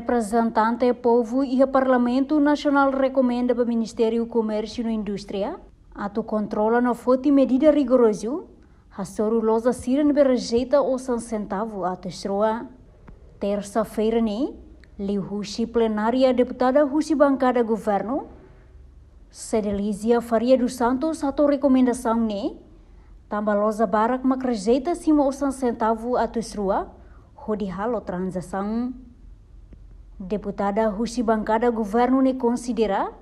representante povo e o Parlamento Nacional recomenda para o Ministério do Comércio e Indústria atu controla na fonte medida rigoroso a sorulosa siren berejeita o centavo atu estroa. Terça-feira liu husi plenária deputada husi bancada governo Sedelizia Faria dos Santos atu recomendação tambah loza barak makrejeita sima o centavo atu estroa hodi halo transação. Deputada husi bancada governo considera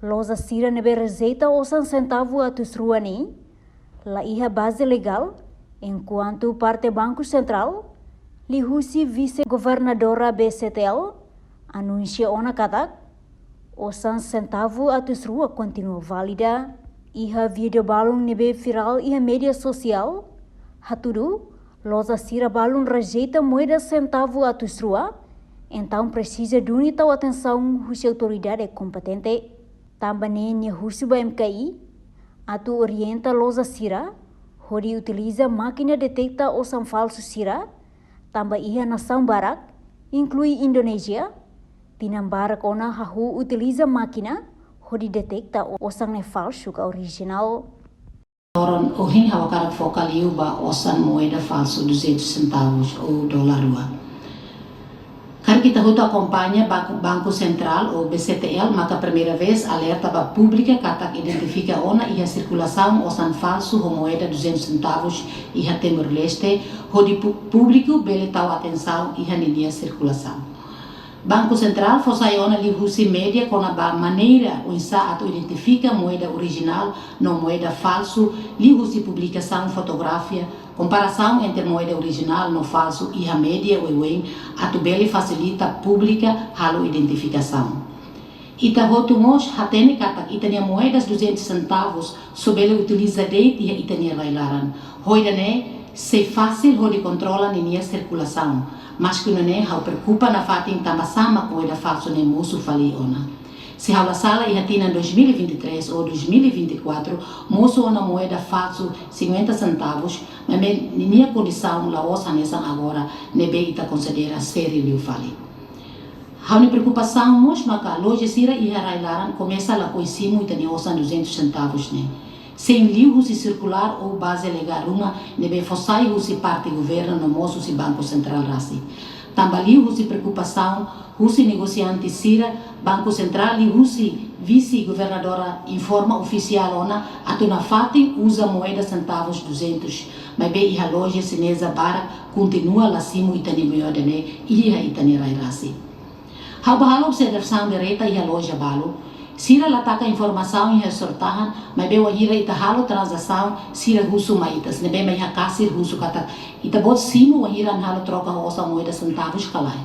loza sira nebe rezeita o centavo atu estroa la iha base legal enquanto parte Banco Central li husi vice-governadora BCTL anuncia ona katak o centavo atu estroa continua válida. Iha video balun nebe viral iha media sosial hatudu loza sira balun rejeita moeda centavo atu estroa, então precisa de unita atenção husi autoridade competente. Também husi ba MKI atu orienta loza sira hodi utiliza máquina detecta o falso sira tambah iha nação barak inclui Indonesia pinam barak ona hahu utiliza máquina hodi detecta o falso ka original. Orang ohin hawakarat fokaliu ba osan moeda falso 200 centavos ou dólar rua. Kar kita huta acompanha Banco Central ou BCTL, maka primeira vez alerta ba pública katak identifica ona iha circulação osan falso ho moeda 200 centavos iha Timor-Leste, hodi público bele tau atenção iha ninia circulação. Banco Central fosaiona li husi media com a maneira usa atu identifica moeda original no moeda falso, li husi publicação fotografia, comparação entre moeda original no falso e a média uewen atu bele facilita pública halo identificação. Ita hotumos hatene katak itania moedas 200 centavos so bele utiliza date e itania bailaran. Hoidane se fácil hodi controla ninia circulação, mas que não é hau preocupa na fatin tambah sama moeda falso ne musu fali ona. Se hau la sala iha tina 2023 ou 2024 musu ona moeda falso 50 centavos, mas ninia condição la osa nesan agora nebe ita considera sério liu fali. Hau ni preocupação mos maka loja sira iha railaran começa la coisimu ita ni osan 200 centavos sem liu husi circular ou base legal uma nebe fossai husi parte governo no moço si Banco Central rasi. Tambah liu husi preocupação husi negociante sira Banco Central li husi vice-governadora informa oficial ona atu na fatin usa moeda centavos 200, mas be iha loja sinesa bara continua la simu itani moeda iha itani rai rasi. Hau bahalo observação direta iha loja balo sira lataka informação e resortahan, mas be wahira ita halo transação sira husu maitas, nebe mai hakasir husu kata ita bot simu wahira halo troca osa moeda centavos kalai.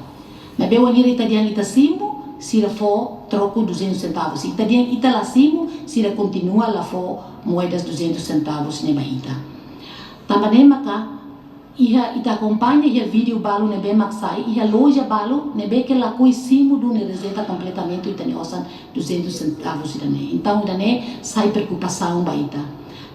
Mas be wahira ita diang ita simu sira fo troco 200 centavos. Ita diang ita la simu sira continua la fo moedas 200 centavos neba ita. Tambah maka iha ita acompanha iha vídeo balo nebe maksai iha loja balo nebe que la coisimu do ne reseta completamente ita ne osan 200 centavos ita ne. Então ita ne sai preocupação ba ita.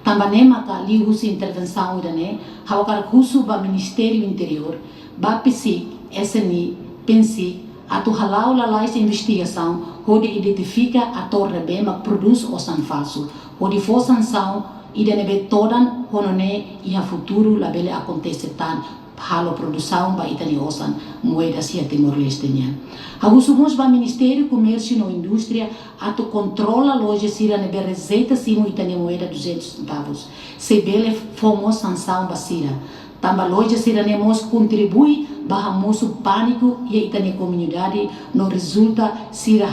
Tambah maka li husi intervenção ita ne hawakar husu ba Ministério Interior ba PSIC, SNI, PENSIC atu halau lalais investigação hodi identifica ator rebema produz osan falso hodi fo sanção ida nebe todan honone iha futuro la bele acontece tan halo produção ba itani osan moedas ia Timor-Leste nya. Hagusumos ba Ministério Comércio e Indústria atu controla loja sira nebe receita simo itani moeda 200 centavos. Se bele fomos sanção ba sira. Tambah loja sira nemos contribui baha musu pânico e itani comunidade no resulta sira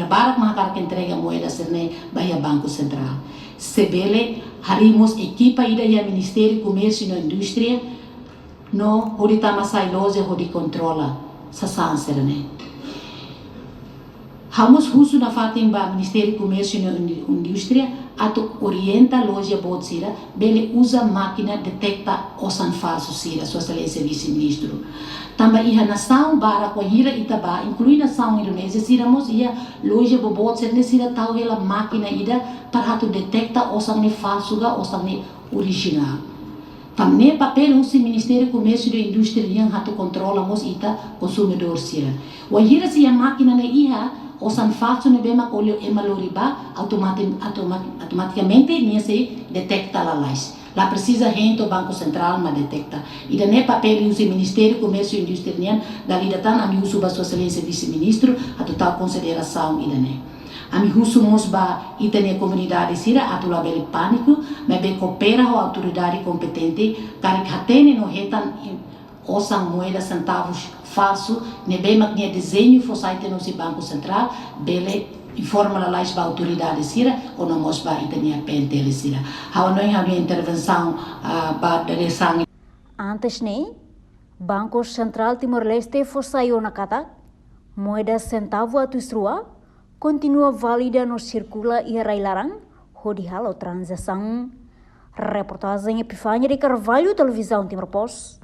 barak mahakara entrega moeda sirne bahia Banco Central. Sebele harimos equipa ida ya Ministério Comércio e Indústria no hodi tamasai loja hodi controla sasan serene. Hamos husu na fatin ba Ministério Comércio e Indústria atu orienta loja bot sira bele usa máquina detecta osan falso sira sua excelência vice-ministro. Tambah iha nação bara ko hira itaba inclui nação Indonésia sira mos ia loja bobot sira sira tau hela máquina ida para hatu detecta osan ne falso ga osan ne original. Famne papel o Ministério do Comércio e Indústria yang hatu controla mos ita consumidor sira. Wahira si yang máquina ne iha osan falso ne bema olho emaloriba automaticamente ne se detecta la lais. Lá precisa gente o Banco Central ma detecta. Ida ne papel o Ministério do Comércio e Indústria dali datan ami usu ba sua excelência vice-ministro a total consideração ida ne. Ami husu mosba itania comunidade sira atula beli pânico, mas bem coopera com a autoridade competente, carik hatene no retan osang moeda centavos falso, ne bem maknia desenho fosaite no si Banco Central, bele informa la lais ba autoridade sira, ou no mosba itania pentele sira. Hau noi hau intervenção ba direção. Antes ne, Banco Central Timor-Leste fosaio na kata, moeda centavo atusrua, continua válida no circula e larang, hodi halo transação. Reportagem Epifânia de Carvalho, Televisão Timor Post.